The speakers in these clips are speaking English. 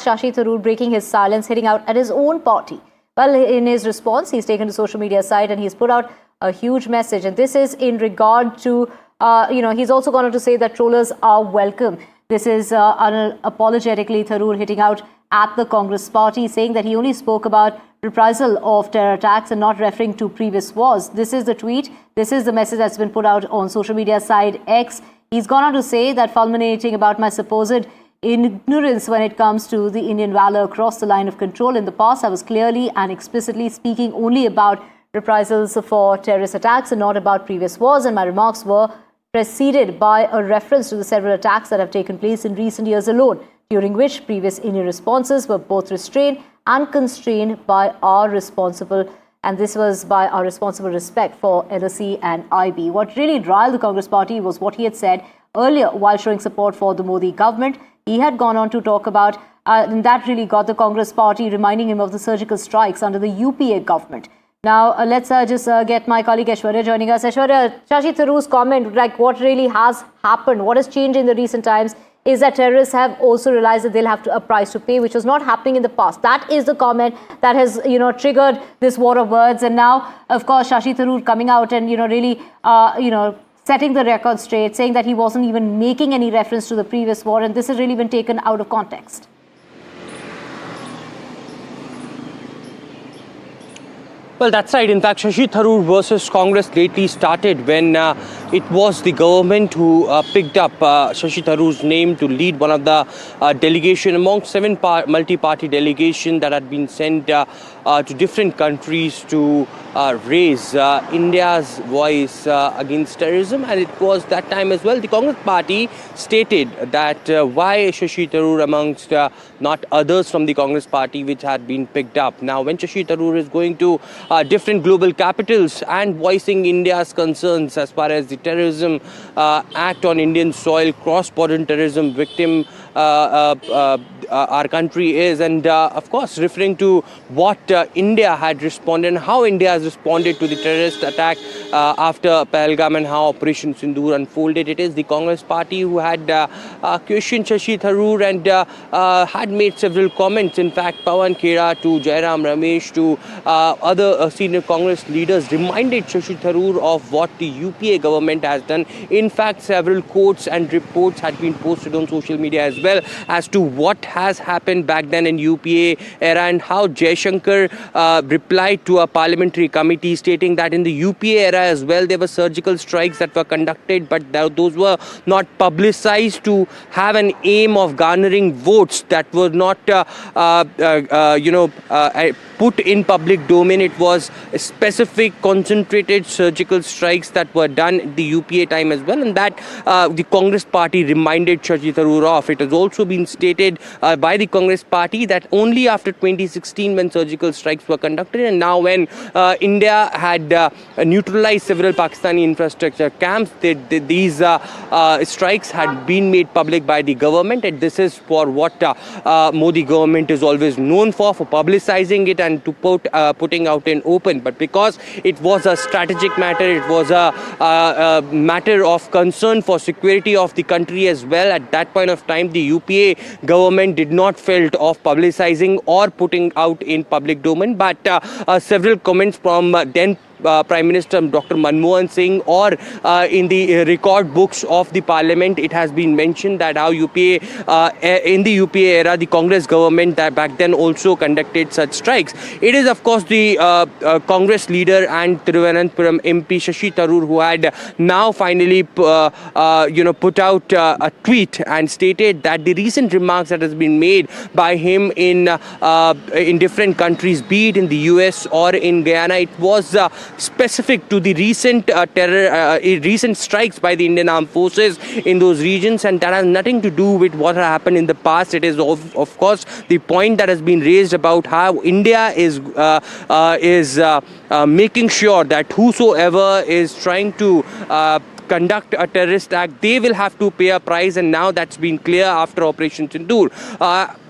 Shashi Tharoor breaking his silence, hitting out at his own party. Well, in his response, he's taken to social media site and he's put out a huge message. And this is in regard to, he's also gone on to say that trollers are welcome. This is unapologetically Tharoor hitting out at the Congress party, saying that he only spoke about reprisal of terror attacks and not referring to previous wars. This is the tweet. This is the message that's been put out on social media site X. He's gone on to say that fulminating about my supposed ignorance when it comes to the Indian valor across the line of control. In the past, I was clearly and explicitly speaking only about reprisals for terrorist attacks and not about previous wars, and my remarks were preceded by a reference to the several attacks that have taken place in recent years alone, during which previous Indian responses were both restrained and constrained by our responsible, and this was by our responsible respect for LSE and IB. What really riled the Congress party was what he had said earlier while showing support for the Modi government. He had gone on to talk about, and that really got the Congress party reminding him of the surgical strikes under the UPA government. Now, let's just get my colleague Aishwarya joining us. Aishwarya, Shashi Tharoor's comment, like what really has happened, what has changed in the recent times is that terrorists have also realized that they'll have a price to pay, which was not happening in the past. That is the comment that has, triggered this war of words. And now, of course, Shashi Tharoor coming out and, really, setting the record straight, saying that he wasn't even making any reference to the previous war, and this has really been taken out of context. Well, that's right. In fact, Shashi Tharoor versus Congress lately started when it was the government who picked up Shashi Tharoor's name to lead one of the delegation among seven multi-party delegation that had been sent to different countries to raise India's voice against terrorism. And it was that time as well, the Congress party stated that why Shashi Tharoor amongst not others from the Congress party which had been picked up. Now, when Shashi Tharoor is going to different global capitals and voicing India's concerns as far as the terrorism act on Indian soil, cross-border terrorism victim our country is, and of course referring to what India had responded and how India has responded to the terrorist attack after Pahalgam and how Operation Sindoor unfolded. It is the Congress party who had questioned Shashi Tharoor and had made several comments. In fact, Pawan Khera to Jairam Ramesh to other senior Congress leaders reminded Shashi Tharoor of what the UPA government has done. In fact, several quotes and reports had been posted on social media as well as to what has happened back then in UPA era and how Jaishankar replied to a parliamentary committee stating that in the UPA era as well there were surgical strikes that were conducted, but those were not publicized to have an aim of garnering votes that were not put in public domain. It was specific concentrated surgical strikes that were done at the UPA time as well, and that the Congress party reminded Shashi Tharoor of. It has also been stated by the Congress party that only after 2016 when surgical strikes were conducted, and now when India had neutralized several Pakistani infrastructure camps, these strikes had been made public by the government, and this is for what Modi government is always known for publicizing it and to putting out in open. But because it was a strategic matter, it was a matter of concern for security of the country as well. At that point of time, the UPA government did not felt of publicizing or putting out in public domain, but several comments from then Prime Minister Dr. Manmohan Singh or in the record books of the parliament, it has been mentioned that how UPA in the UPA era, the Congress government that back then also conducted such strikes. It is of course the Congress leader and Thiruvananthapuram MP Shashi Tharoor who had now finally put out a tweet and stated that the recent remarks that has been made by him in different countries, be it in the US or in Guyana, it was specific to the recent recent strikes by the Indian Armed Forces in those regions, and that has nothing to do with what happened in the past. It is of course the point that has been raised about how India is making sure that whosoever is trying to conduct a terrorist act, they will have to pay a price, and now that's been clear after Operation Sindoor.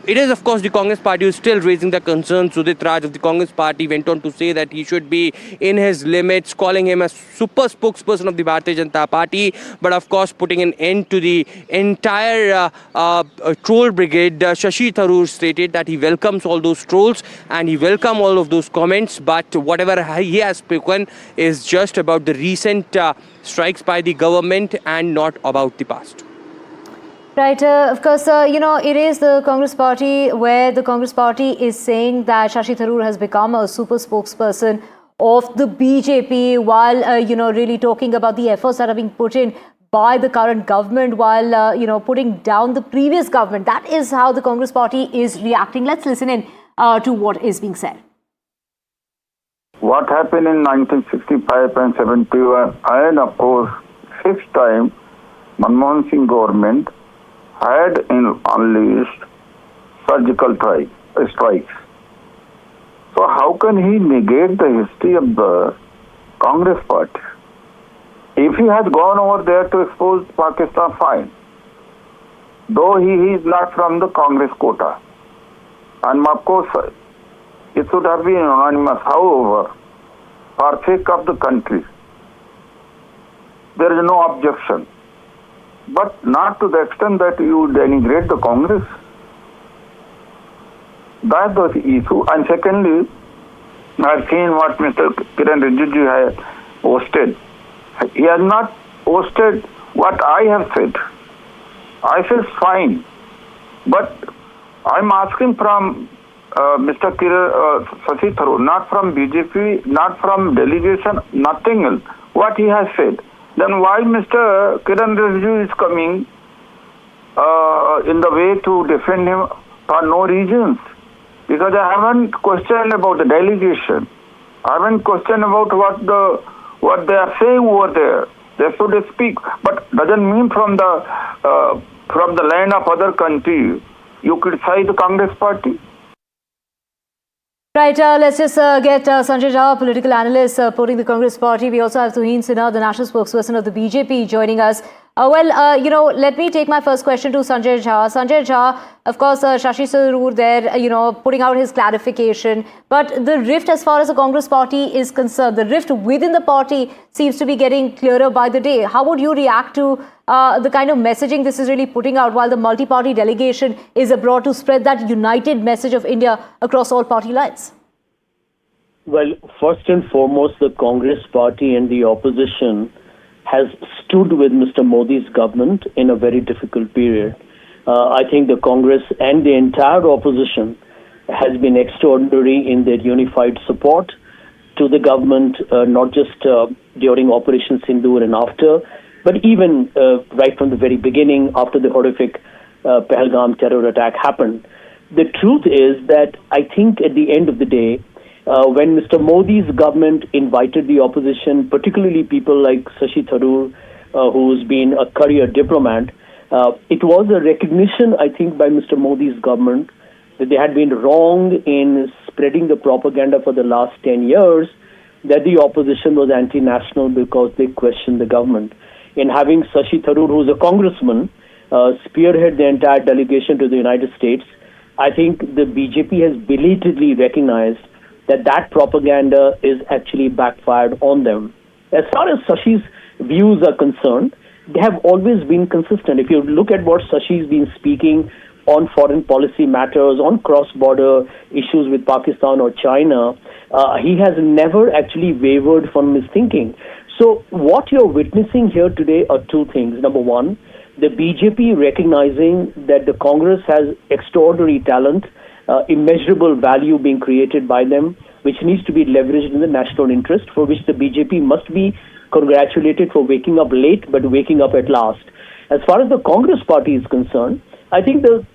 it is, of course, the Congress party who is still raising the concerns. Udit Raj of the Congress party went on to say that he should be in his limits, calling him a super spokesperson of the Bharatiya Janata Party, but of course putting an end to the entire troll brigade. Shashi Tharoor stated that he welcomes all those trolls and he welcomes all of those comments, but whatever he has spoken is just about the recent strikes by the government and not about the past. Right. Of course, it is the Congress party where the Congress party is saying that Shashi Tharoor has become a super spokesperson of the BJP while, really talking about the efforts that are being put in by the current government while, putting down the previous government. That is how the Congress party is reacting. Let's listen in to what is being said. What happened in 1965 and 71, and of course, fifth time, Manmohan Singh government had unleashed surgical strikes. So how can he negate the history of the Congress party? If he has gone over there to expose Pakistan, fine. Though he is not from the Congress quota. And of course, it should have been anonymous. However, for sake of the country, there is no objection. But not to the extent that you denigrate the Congress. That's the issue. And secondly, I've seen what Mr. Kiran Rijiju has posted. He has not posted what I have said. I said fine. But I'm asking from Mr. Shashi Tharoor, not from BJP, not from delegation, nothing else. What he has said. Then why Mr. Kiran Rijiju is coming in the way to defend him for no reasons? Because I haven't questioned about the delegation. I haven't questioned about what they are saying over there. They should speak, but doesn't mean from the land of other country you criticize the Congress party. Right, let's just get Sanjay Jha, political analyst, supporting the Congress party. We also have Tuhin Sinha, the national spokesperson of the BJP, joining us. Let me take my first question to Sanjay Jha. Sanjay Jha, of course, Shashi Tharoor there, putting out his clarification. But the rift as far as the Congress party is concerned, the rift within the party seems to be getting clearer by the day. How would you react to the kind of messaging this is really putting out while the multi-party delegation is abroad to spread that united message of India across all party lines? Well, first and foremost, the Congress party and the opposition has stood with Mr. Modi's government in a very difficult period. I think the Congress and the entire opposition has been extraordinary in their unified support to the government, not just during Operation Sindoor and after, but even right from the very beginning after the horrific Pahalgam terror attack happened. The truth is that I think at the end of the day, when Mr. Modi's government invited the opposition, particularly people like Shashi Tharoor, who's been a career diplomat, it was a recognition, I think, by Mr. Modi's government that they had been wrong in spreading the propaganda for the last 10 years that the opposition was anti-national because they questioned the government. In having Shashi Tharoor, who's a congressman, spearhead the entire delegation to the United States, I think the BJP has belatedly recognized that propaganda is actually backfired on them. As far as Shashi's views are concerned, they have always been consistent. If you look at what Shashi's been speaking on foreign policy matters, on cross-border issues with Pakistan or China, he has never actually wavered from his thinking. So what you're witnessing here today are two things. Number one, the BJP recognizing that the Congress has extraordinary talent, immeasurable value being created by them, which needs to be leveraged in the national interest, for which the BJP must be congratulated for waking up late, but waking up at last. As far as the Congress party is concerned, I think the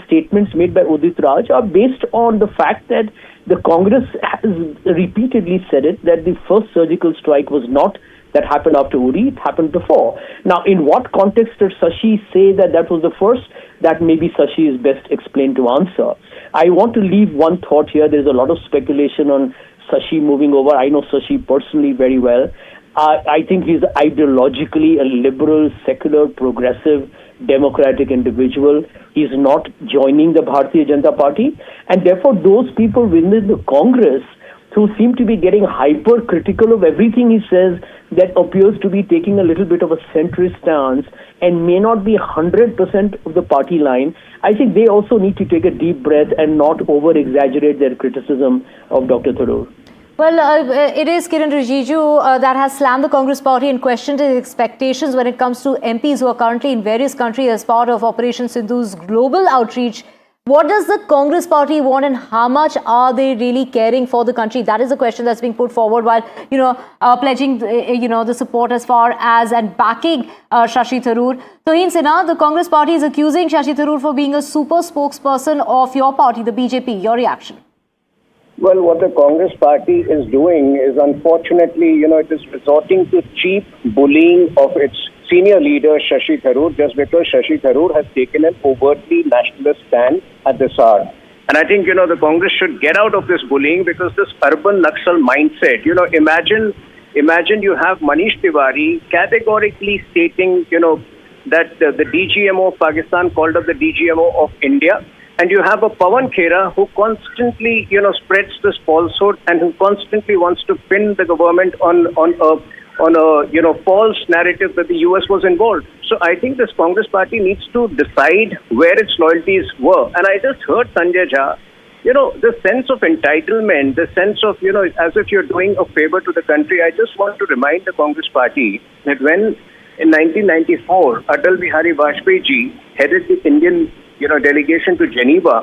statements made by Udit Raj are based on the fact that the Congress has repeatedly said it, that the first surgical strike was not that happened after Uri, it happened before. Now, in what context did Shashi say that was the first? That maybe Shashi is best explained to answer. I want to leave one thought here. There's a lot of speculation on Shashi moving over. I know Shashi personally very well. I think he's ideologically a liberal, secular, progressive, democratic individual. He's not joining the Bharatiya Janata Party. And therefore, those people within the Congress who seem to be getting hyper-critical of everything he says, that appears to be taking a little bit of a centrist stance and may not be 100% of the party line, I think they also need to take a deep breath and not over-exaggerate their criticism of Dr. Tharoor. Well, it is Kiran Rijiju that has slammed the Congress party and questioned its expectations when it comes to MPs who are currently in various countries as part of Operation Sindoor's global outreach. What does the Congress party want, and how much are they really caring for the country? That is a question that's being put forward while, pledging, the support as far as and backing Shashi Tharoor. Toheen Sinha, the Congress party is accusing Shashi Tharoor for being a super spokesperson of your party, the BJP. Your reaction? Well, what the Congress party is doing is, unfortunately, it is resorting to cheap bullying of its senior leader, Shashi Tharoor, just because Shashi Tharoor has taken an overtly nationalist stand at this hour. And I think, the Congress should get out of this bullying, because this urban Naxal mindset, imagine you have Manish Tiwari categorically stating, that the DGMO of Pakistan called up the DGMO of India. And you have a Pawan Khera who constantly, spreads this falsehood and who constantly wants to pin the government on a false narrative that the US was involved. So I think this Congress party needs to decide where its loyalties were. And I just heard Sanjay Jha, the sense of entitlement, the sense of, as if you're doing a favor to the country. I just want to remind the Congress party that when in 1994, Atal Bihari Vajpayee ji headed the Indian delegation to Geneva,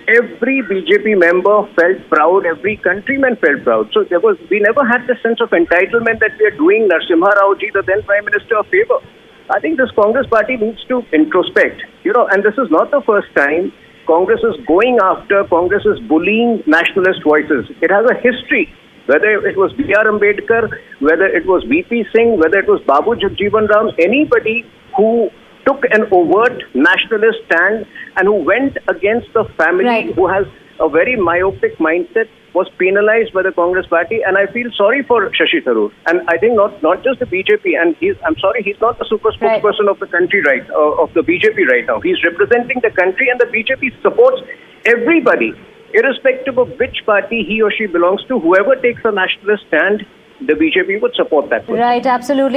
every BJP member felt proud, every countryman felt proud. So we never had the sense of entitlement that we are doing Narasimha Rao ji, the then Prime Minister, a favor. I think this Congress party needs to introspect, and this is not the first time Congress is going after, Congress is bullying nationalist voices. It has a history, whether it was B.R. Ambedkar, whether it was V.P. Singh, whether it was Babu Jagjeevan Ram, anybody who took an overt nationalist stand and who went against the family, who has a very myopic mindset, was penalized by the Congress party. And I feel sorry for Shashi Tharoor. And I think not just the BJP. And I'm sorry, he's not the super spokesperson of the country of the BJP right now. He's representing the country, and the BJP supports everybody, irrespective of which party he or she belongs to. Whoever takes a nationalist stand, the BJP would support that person. Right, absolutely.